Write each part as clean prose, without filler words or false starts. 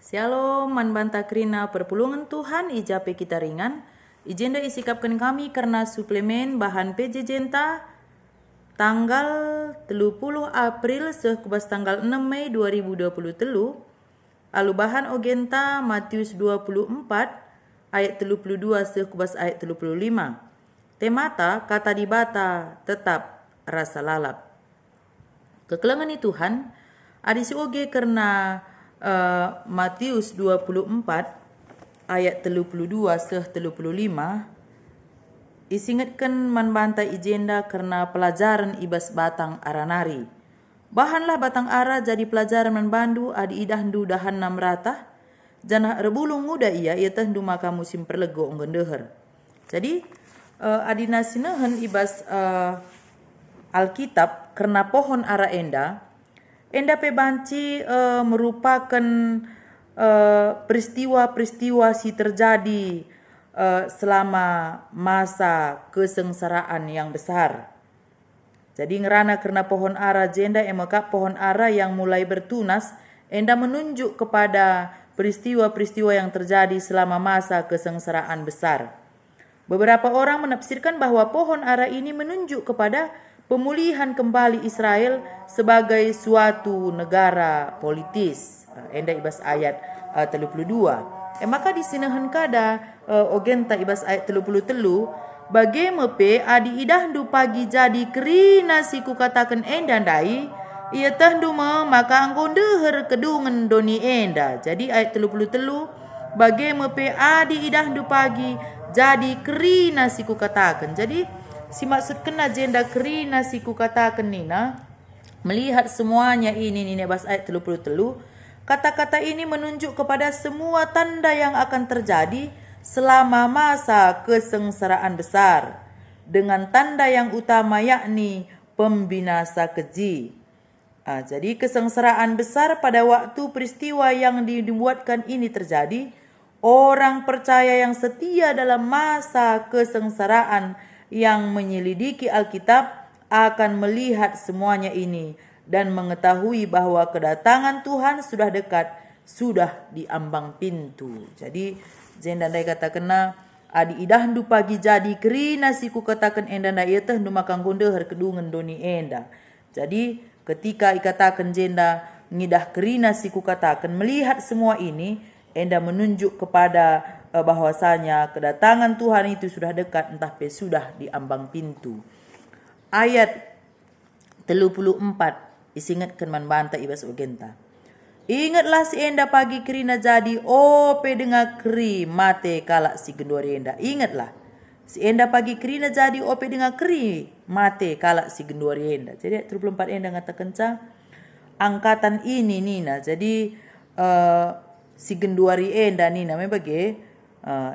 Shalom, manbanta krina perpulungan Tuhan, ijape kita ringan. Ijenda isikapkan kami karena suplemen bahan PJ Jenta tanggal 30 April sekubas tanggal 6 Mei 2023. Alu bahan ogenta Matius 24 ayat 32 sekubas ayat 35. Temata kata dibata tetap rasa lalap. Kekelangan Tuhan, adisi oge karena Matius 24 ayat 32 seh 35 isingatkan manbantai ijenda karena pelajaran ibas batang aranari. Bahanlah batang ara jadi pelajaran manbandu adi idahndu dahan nam rata. Jana rebulung muda ia teh maka musim perlego onggendeher. Jadi adina sinahan ibas Alkitab karena pohon ara enda pe banci merupakan peristiwa-peristiwa si terjadi selama masa kesengsaraan yang besar. Jadi ngerana karena pohon ara jenda emaka pohon ara yang mulai bertunas enda menunjuk kepada peristiwa-peristiwa yang terjadi selama masa kesengsaraan besar. Beberapa orang menafsirkan bahwa pohon ara ini menunjuk kepada pemulihan kembali Israel sebagai suatu negara politis. Enda ibas ayat 32. Maka disinahan kada ogenta ibas ayat 33 bagemepe adi idahdu pagi jadi kerina siku katakan enda ndai ia tahdu maka anggon deher kedungan doni enda. Jadi ayat 33 bagemepe adi idahdu pagi jadi kerina siku katakan. Jadi si maksud kena jenda kerina siku katakan nina melihat semuanya ini bas ayat 33. Kata-kata ini menunjuk kepada semua tanda yang akan terjadi selama masa kesengsaraan besar dengan tanda yang utama yakni pembinasa keji. Jadi kesengsaraan besar pada waktu peristiwa yang dibuatkan ini terjadi, orang percaya yang setia dalam masa kesengsaraan yang menyelidiki Alkitab akan melihat semuanya ini dan mengetahui bahwa kedatangan Tuhan sudah dekat, sudah di ambang pintu. Jadi jendandai kata kena adi idahdu pagi jadi kerina siku katakan enda na ia teh numakang gondehar kedungan doni enda. Jadi ketika ikatakan jenda ngidah kerina siku katakan melihat semua ini enda menunjuk kepada bahwasanya kedatangan Tuhan itu sudah dekat entah sudah di ambang pintu. Ayat 34 isingatkan manbanta ibas ogenta. Ingatlah si enda pagi kerina jadi ope dengar keri mate kalak si gendori enda. Ingatlah si enda pagi kerina jadi ope dengar keri mate kalak si gendori enda. Jadi 34 enda ngatakan angkatan ini nina. Jadi si genduari enda nina membagi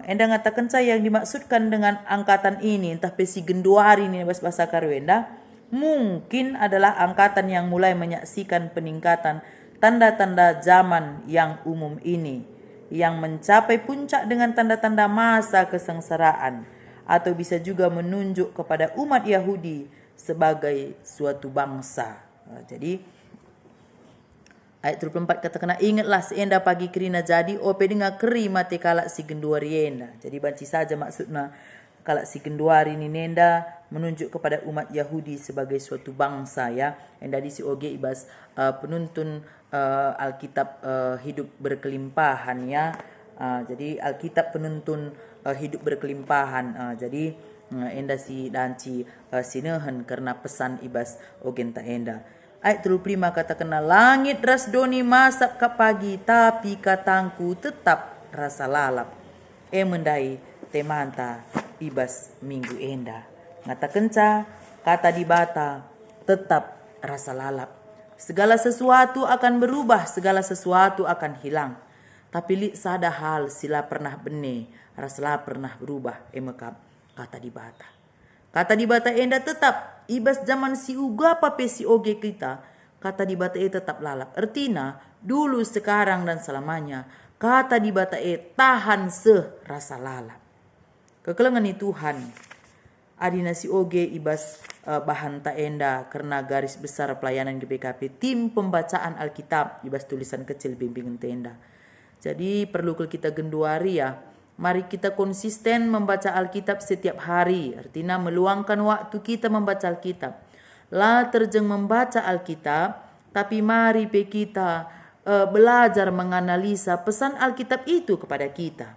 enda ngatakan yang dimaksudkan dengan angkatan ini entah si genduari ini bahasa Karwenda mungkin adalah angkatan yang mulai menyaksikan peningkatan tanda-tanda zaman yang umum ini yang mencapai puncak dengan tanda-tanda masa kesengsaraan atau bisa juga menunjuk kepada umat Yahudi sebagai suatu bangsa. Jadi ayat 34 katakan ingatlah seenda pagi kerina jadi ope dengar keri mate kalak si genduari enda. Jadi banci saja maksudnya kalak si genduari ni nenda menunjuk kepada umat Yahudi sebagai suatu bangsa ya. Enda di si oge ibas penuntun Alkitab hidup berkelimpahan ya. Jadi Alkitab penuntun hidup berkelimpahan. Jadi enda si danci sinehan karena pesan ibas ogenta enda. Ayat 35 katakan langit ras doni masak ke pagi tapi katangku tetap rasa lalap. Mendai temanta ibas minggu enda. Ngata kenca kata dibata tetap rasa lalap. Segala sesuatu akan berubah, segala sesuatu akan hilang. Tapi li sada hal sila pernah bene, raslah pernah berubah emekap kata dibata. Kata dibata enda tetap ibas zaman si uga pape si oge kita. Kata dibata tetap lalap. Artinya dulu sekarang dan selamanya kata dibata tahan rasa lalap. Kekelengan Tuhan adina si oge ibas bahan taenda karena garis besar pelayanan GPKP tim pembacaan Alkitab ibas tulisan kecil bimbingan tenda. Jadi perlu kita genduari ya. Mari kita konsisten membaca Alkitab setiap hari. Artinya meluangkan waktu kita membaca Alkitab. Lah terjeng membaca Alkitab, tapi mari kita belajar menganalisa pesan Alkitab itu kepada kita.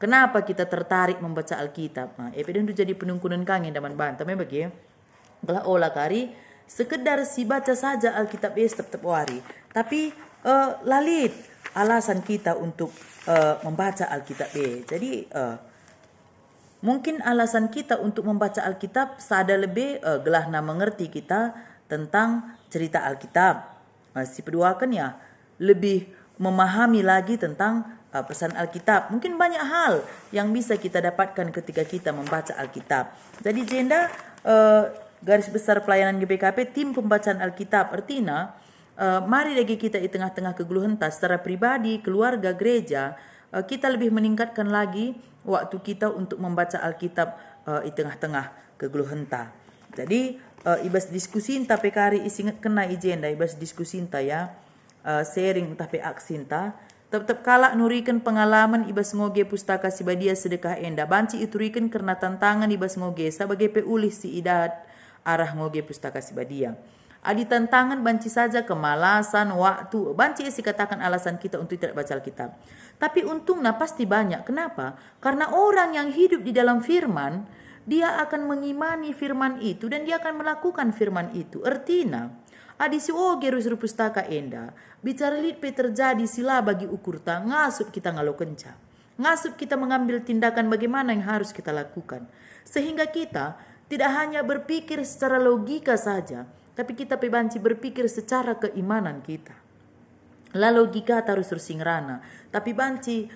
Kenapa kita tertarik membaca Alkitab? Nah, itu jadi penungkunan kangen daman banta. Memang bagi belah olah kari sekedar si baca saja Alkitab setiap hari. Tapi lalit alasan kita untuk membaca Alkitab. Jadi mungkin alasan kita untuk membaca Alkitab sada lebih gelahna mengerti kita tentang cerita Alkitab. Si kedua kan ya lebih memahami lagi tentang pesan Alkitab. Mungkin banyak hal yang bisa kita dapatkan ketika kita membaca Alkitab. Jadi jenda garis besar pelayanan GPKP tim pembacaan Alkitab artinya mari lagi kita di tengah-tengah keguluhan secara pribadi, keluarga, gereja, kita lebih meningkatkan lagi waktu kita untuk membaca Alkitab di tengah-tengah keguluhan. Jadi ibas diskusi entah pekari isingat kena agenda ibas diskusi entah ya sharing entah pe aksinta tetap kalak nurikan pengalaman ibas ngoge pustaka sibadia sedekah enda banci iturikan karena tantangan ibas ngoge sebagai peulih si idat arah ngoge pustaka sibadia. Adi tantangan banci saja kemalasan, waktu. Banci isi katakan alasan kita untuk tidak baca Alkitab. Tapi untungnya pasti banyak. Kenapa? Karena orang yang hidup di dalam firman, dia akan mengimani firman itu dan dia akan melakukan firman itu. Artinya, adi si oge rusur pustaka enda, bicara lit pe terjadi sila bagi ukurta, ngasup kita ngalo kenca. Ngasup kita mengambil tindakan bagaimana yang harus kita lakukan. Sehingga kita tidak hanya berpikir secara logika saja, tapi kita pebanci berpikir secara keimanan kita. La logika terus singrana. Tapi banci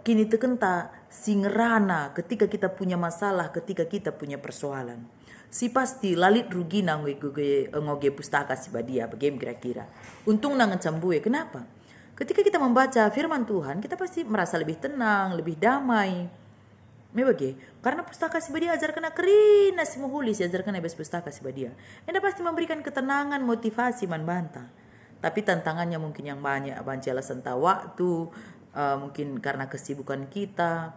kini tekenta singrana ketika kita punya masalah, ketika kita punya persoalan. Si pasti lalit rugina ngoge pustaka si badia. Bagaimana kira-kira. Untung nangan cambue. Kenapa? Ketika kita membaca firman Tuhan, kita pasti merasa lebih tenang, lebih damai. Mebage, karena pustaka sibadia ajarkan kerina si muhulis ajarkan ibas pustaka sibadia. Enda pasti memberikan ketenangan, motivasi man banta. Tapi tantangannya mungkin yang banyak, banci alasan waktu, mungkin karena kesibukan kita,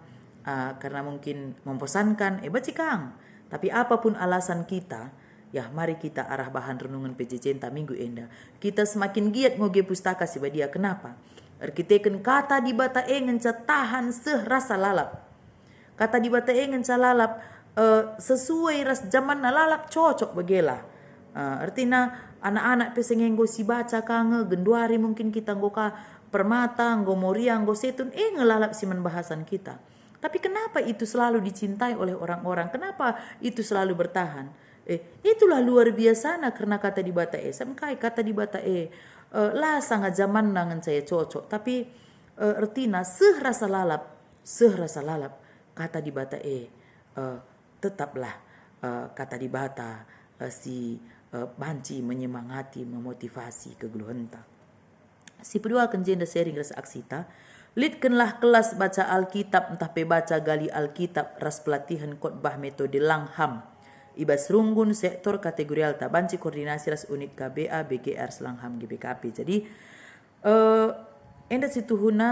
karena mungkin membosankan, baci kang. Tapi apapun alasan kita, ya mari kita arah bahan renungan PJJ entah minggu enda. Kita semakin giat ngoge pustaka sibadia. Kenapa? Arkiteken kata di bata tahan serasa lalap. Kata di bata lalap sesuai ras zaman lalap cocok bagela. Artinya anak-anak pesengenggo si baca kange genduari mungkin kita ngoka permata, nggo moria, nggo setun ngelalap siman bahasan kita. Tapi kenapa itu selalu dicintai oleh orang-orang? Kenapa itu selalu bertahan? Itulah luar biasa karena kata di bata samkai kata di bata lah sangat zaman nangan saya cocok. Tapi artinya serasa lalap kata di bata tetaplah kata di bata si banci menyemangati memotivasi kegeluhenta. Si kedua akan jenda sharing rasa aksita. Lidkenlah kelas baca Alkitab entah pe baca gali Alkitab ras pelatihan khotbah metode Langham. Ibas runggun sektor kategorial ta banci koordinasi ras unit KBA BGR Langham GBKP. Jadi enda situhuna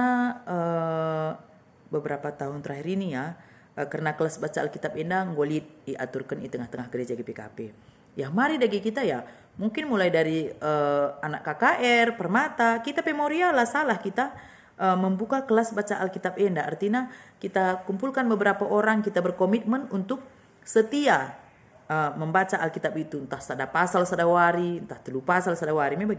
beberapa tahun terakhir ini ya karena kelas baca Alkitab enda ngolit diaturkan di tengah-tengah gereja GPKP. Ya mari dagi kita ya mungkin mulai dari anak KKR, Permata, kita memorial lah salah kita membuka kelas baca Alkitab enda. Artinya kita kumpulkan beberapa orang, kita berkomitmen untuk setia membaca Alkitab itu, entah sada pasal sadawari, entah telu pasal sadawari, memang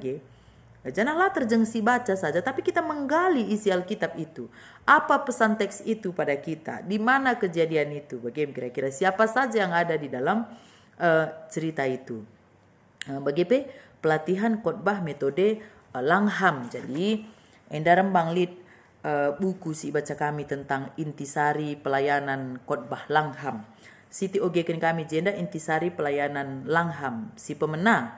janganlah terjengsi baca saja, tapi kita menggali isi Alkitab itu. Apa pesan teks itu pada kita? Di mana kejadian itu? Bagaimana kira-kira siapa saja yang ada di dalam cerita itu? Bagaimana pelatihan khotbah metode Langham. Jadi enda rembang lid buku si baca kami tentang intisari pelayanan khotbah Langham. Siti ogekan kami jenda intisari pelayanan Langham. Si pemenang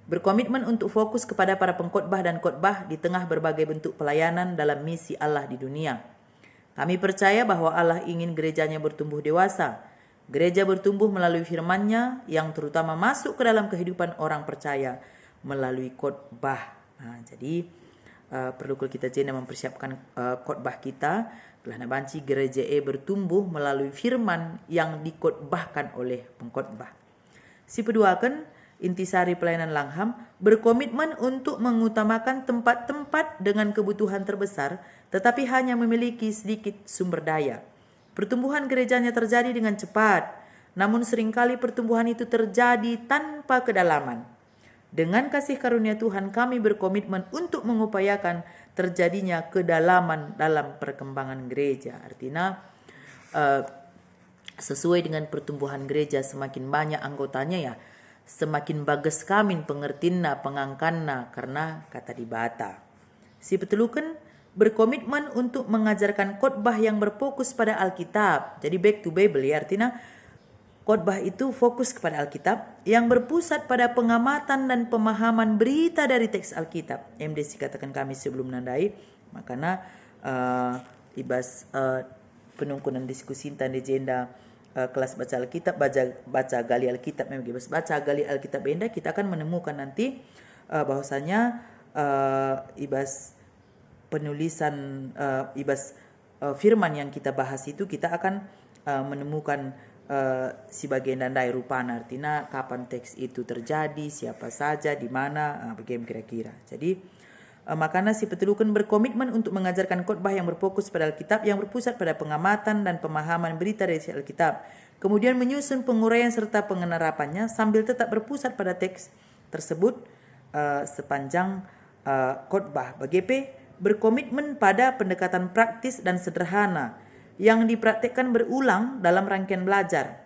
berkomitmen untuk fokus kepada para pengkhotbah dan khotbah di tengah berbagai bentuk pelayanan dalam misi Allah di dunia. Kami percaya bahwa Allah ingin gerejanya bertumbuh dewasa. Gereja bertumbuh melalui firman-Nya yang terutama masuk ke dalam kehidupan orang percaya melalui khotbah. Jadi perlu kita jena mempersiapkan khotbah kita. Kelana banci gereja bertumbuh melalui firman yang dikhotbahkan oleh pengkhotbah. Si kedua kan intisari pelayanan Langham berkomitmen untuk mengutamakan tempat-tempat dengan kebutuhan terbesar tetapi hanya memiliki sedikit sumber daya. Pertumbuhan gerejanya terjadi dengan cepat, namun seringkali pertumbuhan itu terjadi tanpa kedalaman. Dengan kasih karunia Tuhan kami berkomitmen untuk mengupayakan terjadinya kedalaman dalam perkembangan gereja. Artinya sesuai dengan pertumbuhan gereja semakin banyak anggotanya ya, semakin bagus kami pengertianna pengangkanna karena kata dibata. Si petelukan berkomitmen untuk mengajarkan khotbah yang berfokus pada Alkitab. Jadi back to Bible ya, artinya khotbah itu fokus kepada Alkitab yang berpusat pada pengamatan dan pemahaman berita dari teks Alkitab. MDC katakan kami sebelum nandai, makanya ibas penungkunan diskusi tentang agenda kelas baca Alkitab, baca gali Alkitab, memang ibas baca gali Alkitab benda kita akan menemukan nanti bahwasanya ibas penulisan ibas firman yang kita bahas itu kita akan menemukan si bagian dandai rupana, artinya kapan teks itu terjadi, siapa saja, di mana, bagaimana kira-kira. Jadi makanya si petelukan berkomitmen untuk mengajarkan khotbah yang berfokus pada Alkitab yang berpusat pada pengamatan dan pemahaman berita dari Alkitab. Kemudian menyusun penguraian serta pengenerapannya sambil tetap berpusat pada teks tersebut sepanjang khotbah. BGP berkomitmen pada pendekatan praktis dan sederhana yang dipraktikkan berulang dalam rangkaian belajar.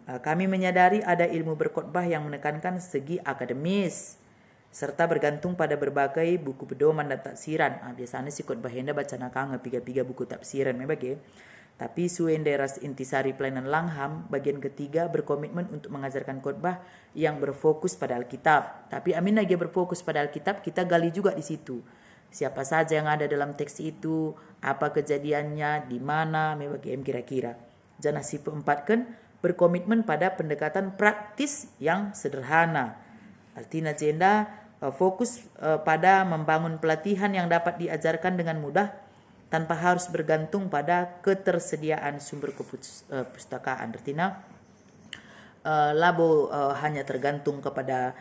Kami menyadari ada ilmu berkhotbah yang menekankan segi akademis serta bergantung pada berbagai buku pedoman dan tafsiran. Biasanya si khotbah hendak baca nakanga piga-piga buku tafsiran memang. Tapi Suenderas Intisari Pelayanan Langham bagian ketiga berkomitmen untuk mengajarkan khotbah yang berfokus pada Alkitab. Tapi amin lagi berfokus pada Alkitab, kita gali juga di situ. Siapa saja yang ada dalam teks itu, apa kejadiannya, di mana, memang kira-kira. Jangan si keempat kan berkomitmen pada pendekatan praktis yang sederhana. Artinya jenda fokus pada membangun pelatihan yang dapat diajarkan dengan mudah tanpa harus bergantung pada ketersediaan sumber kepustakaan. Artinya labo hanya tergantung kepada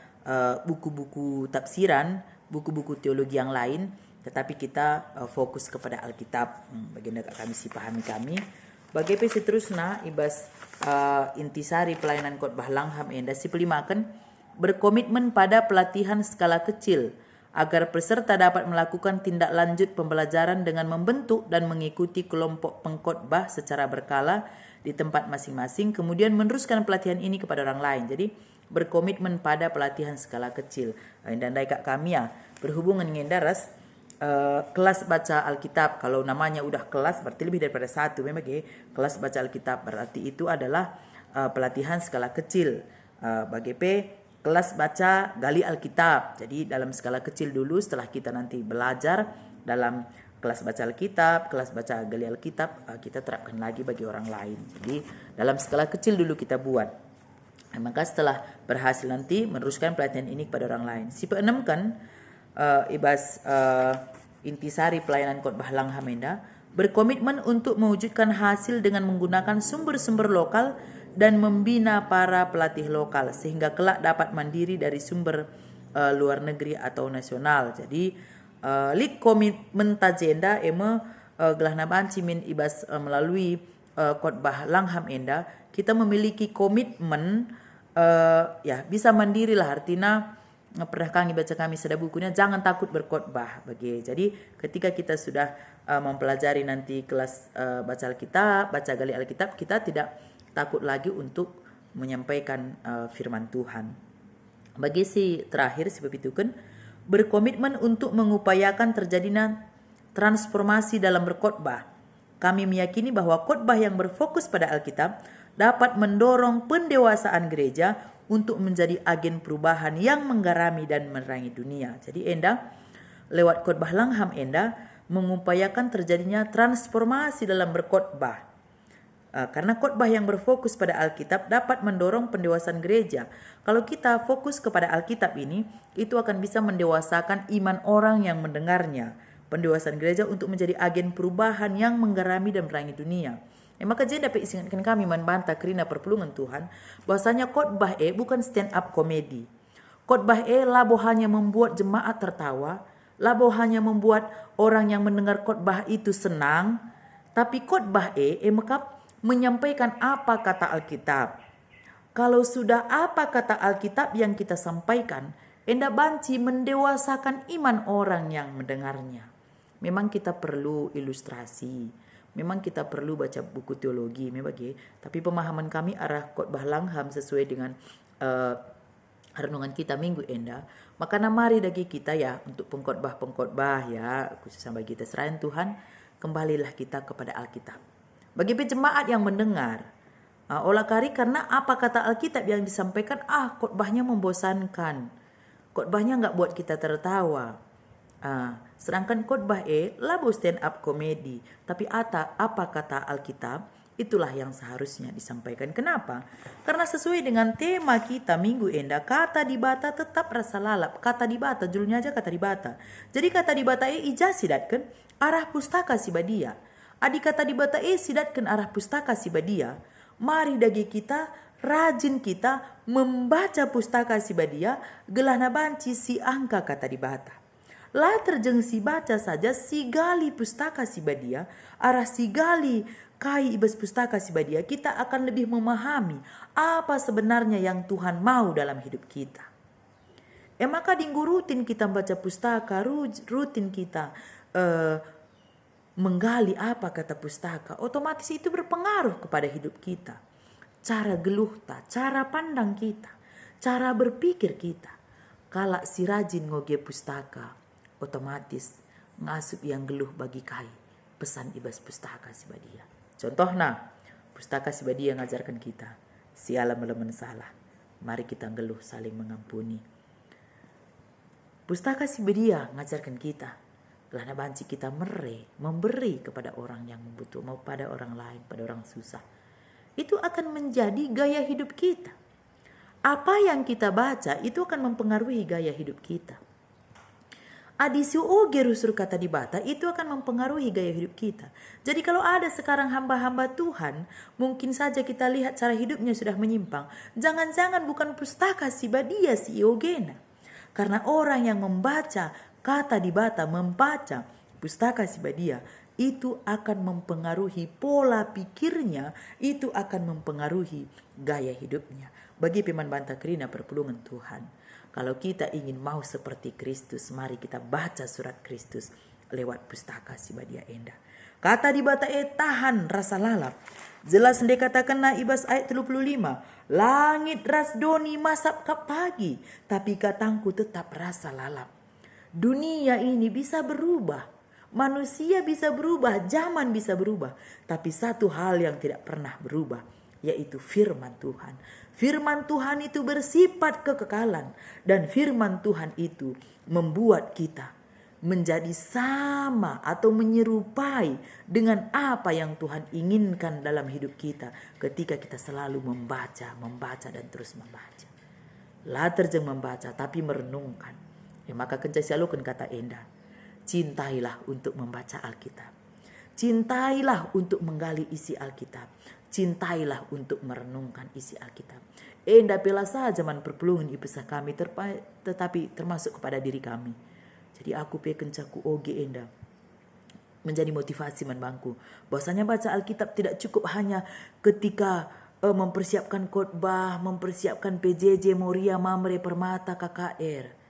buku-buku tafsiran, buku-buku teologi yang lain, tetapi kita fokus kepada Alkitab. Bagian kami si pahami kami. Bagi seterusnya ibas intisari pelayanan khotbah Langham enda si pelima akan berkomitmen pada pelatihan skala kecil agar peserta dapat melakukan tindak lanjut pembelajaran dengan membentuk dan mengikuti kelompok pengkhotbah secara berkala di tempat masing-masing, kemudian meneruskan pelatihan ini kepada orang lain. Jadi berkomitmen pada pelatihan skala kecil. Dan dari kami ya berhubungan dengan daras kelas baca Alkitab. Kalau namanya udah kelas berarti lebih daripada satu. Memang kelas baca Alkitab berarti itu adalah pelatihan skala kecil. Bagi kelas baca gali Alkitab. Jadi dalam skala kecil dulu, setelah kita nanti belajar dalam kelas baca Alkitab, kelas baca gali Alkitab, kita terapkan lagi bagi orang lain. Jadi dalam skala kecil dulu kita buat. Maka setelah berhasil nanti meneruskan pelatihan ini kepada orang lain. Si keenam kan ibas intisari pelayanan khotbah Langham enda berkomitmen untuk mewujudkan hasil dengan menggunakan sumber-sumber lokal dan membina para pelatih lokal sehingga kelak dapat mandiri dari sumber luar negeri atau nasional. Jadi lik komitmen tajenda gelahna banci min ibas melalui khotbah Langham enda kita memiliki komitmen ya bisa mandiri lah, artinya pernah kami baca kami sudah bukunya jangan takut berkhotbah bagi. Jadi ketika kita sudah mempelajari nanti kelas baca Alkitab, baca gali Alkitab, kita tidak takut lagi untuk menyampaikan firman Tuhan. Bagi si terakhir sebab itu kan berkomitmen untuk mengupayakan terjadinya transformasi dalam berkhotbah. Kami meyakini bahwa khotbah yang berfokus pada Alkitab dapat mendorong pendewasaan gereja untuk menjadi agen perubahan yang menggarami dan menerangi dunia. Jadi enda lewat khotbah Langham enda mengupayakan terjadinya transformasi dalam berkhotbah. Karena khotbah yang berfokus pada Alkitab dapat mendorong pendewasaan gereja. Kalau kita fokus kepada Alkitab ini, itu akan bisa mendewasakan iman orang yang mendengarnya. pendewasaan gereja untuk menjadi agen perubahan yang menggarami dan menerangi dunia. Maka jadi dapat ingatkan kami membantah kerana perpulungan Tuhan bahwasanya khotbah bukan stand up komedi. Khotbah labo hanya membuat jemaat tertawa, labo hanya membuat orang yang mendengar khotbah itu senang, tapi khotbah maka menyampaikan apa kata Alkitab. Kalau sudah apa kata Alkitab yang kita sampaikan, enda banci mendewasakan iman orang yang mendengarnya. Memang kita perlu ilustrasi, memang kita perlu baca buku teologi, tapi pemahaman kami arah khotbah langham sesuai dengan renungan kita minggu enda. Maka mari dagi kita ya untuk pengkhotbah ya, khususnya bagi kita serahan Tuhan, kembalilah kita kepada Alkitab. Bagi jemaat yang mendengar, olah kari karena apa kata Alkitab yang disampaikan, khotbahnya membosankan, khotbahnya nggak buat kita tertawa. Sedangkan khotbah labu stand up komedi, tapi apa kata Alkitab itulah yang seharusnya disampaikan. Kenapa? Karena sesuai dengan tema kita minggu enda, kata dibata tetap rasa lalap. Kata dibata, judulnya aja kata dibata. Jadi kata dibata ijah sidatkan arah pustaka sibadia. Adi kata dibata sidatkan arah pustaka sibadia. Mari dagi kita rajin kita membaca pustaka sibadia, gelana banci si angka kata dibata. Lah terjeng si baca saja si gali pustaka sibadia, arah si gali kai ibas pustaka sibadia, kita akan lebih memahami apa sebenarnya yang Tuhan mau dalam hidup kita. Maka dinggu rutin kita baca pustaka, rutin kita menggali apa kata pustaka, otomatis itu berpengaruh kepada hidup kita. Cara geluhta, cara pandang kita, cara berpikir kita. Kalau si rajin ngoge pustaka, otomatis ngasup yang geluh bagi kai pesan ibas pustaka sibadia. Contohnya, pustaka sibadia ngajarkan kita, siala melemen salah, mari kita geluh saling mengampuni. Pustaka sibadia ngajarkan kita, gelana banci kita memberi kepada orang yang membutuhkan, mau pada orang lain, pada orang susah. Itu akan menjadi gaya hidup kita. Apa yang kita baca itu akan mempengaruhi gaya hidup kita. Adisi gerusur kata dibata itu akan mempengaruhi gaya hidup kita. Jadi kalau ada sekarang hamba-hamba Tuhan, mungkin saja kita lihat cara hidupnya sudah menyimpang. Jangan-jangan bukan pustaka sibadia si Iogena. Karena orang yang membaca kata dibata, membaca pustaka sibadia, itu akan mempengaruhi pola pikirnya, itu akan mempengaruhi gaya hidupnya. Bagi peman bantah kerina perpulungan Tuhan, kalau kita ingin mau seperti Kristus, mari kita baca surat Kristus lewat pustaka sibadia enda. Kata dibata tahan rasa lalap. Jelas dikatakan na ibas ayat 35. Langit ras doni masap ke pagi, tapi katangku tetap rasa lalap. Dunia ini bisa berubah, manusia bisa berubah, zaman bisa berubah, tapi satu hal yang tidak pernah berubah, yaitu firman Tuhan. Firman Tuhan itu bersifat kekekalan, dan firman Tuhan itu membuat kita menjadi sama atau menyerupai dengan apa yang Tuhan inginkan dalam hidup kita ketika kita selalu membaca dan terus membaca. Lah terjeng membaca tapi merenungkan. Maka kencai sialukan kata enda, cintailah untuk membaca Alkitab. Cintailah untuk menggali isi Alkitab. Cintailah untuk merenungkan isi Alkitab. Enda pela saja zaman perpulungan ibesah kami, tetapi termasuk kepada diri kami. Jadi aku kencaku oge enda menjadi motivasi manbangku. Bahwasanya baca Alkitab tidak cukup hanya ketika mempersiapkan khotbah, mempersiapkan PJJ, Moria, Mamre, Permata, KKR.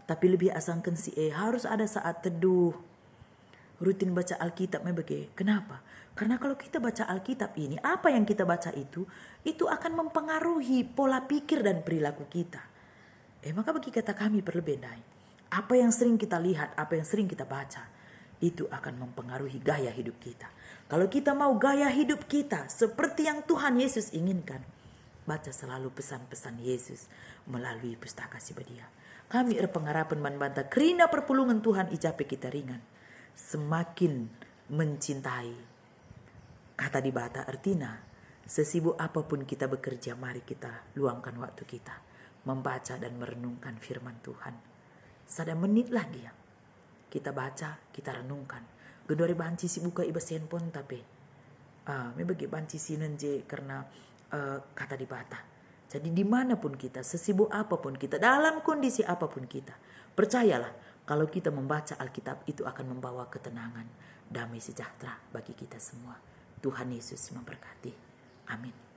Tapi lebih asangkan si harus ada saat teduh. Rutin baca Alkitab begitu. Kenapa? Karena kalau kita baca Alkitab ini, apa yang kita baca itu akan mempengaruhi pola pikir dan perilaku kita. Maka bagi kata kami perlu bedai. Apa yang sering kita lihat, apa yang sering kita baca, itu akan mempengaruhi gaya hidup kita. Kalau kita mau gaya hidup kita seperti yang Tuhan Yesus inginkan, baca selalu pesan-pesan Yesus melalui pustaka sibadia. Kami pengharapan membantah kerina perpulungan Tuhan icape kita ringan. Semakin mencintai. Kata dibata artinya, sesibuk apapun kita bekerja, mari kita luangkan waktu kita membaca dan merenungkan firman Tuhan. Sada menit lagi ya. kita baca, kita renungkan. Gedori banci si buka iba handphone tapi me bagi banci sinan je karena kata di bata. Jadi dimanapun kita, sesibuk apapun kita, dalam kondisi apapun kita, percayalah kalau kita membaca Alkitab itu akan membawa ketenangan, damai sejahtera bagi kita semua. Tuhan Yesus memberkati. Amin.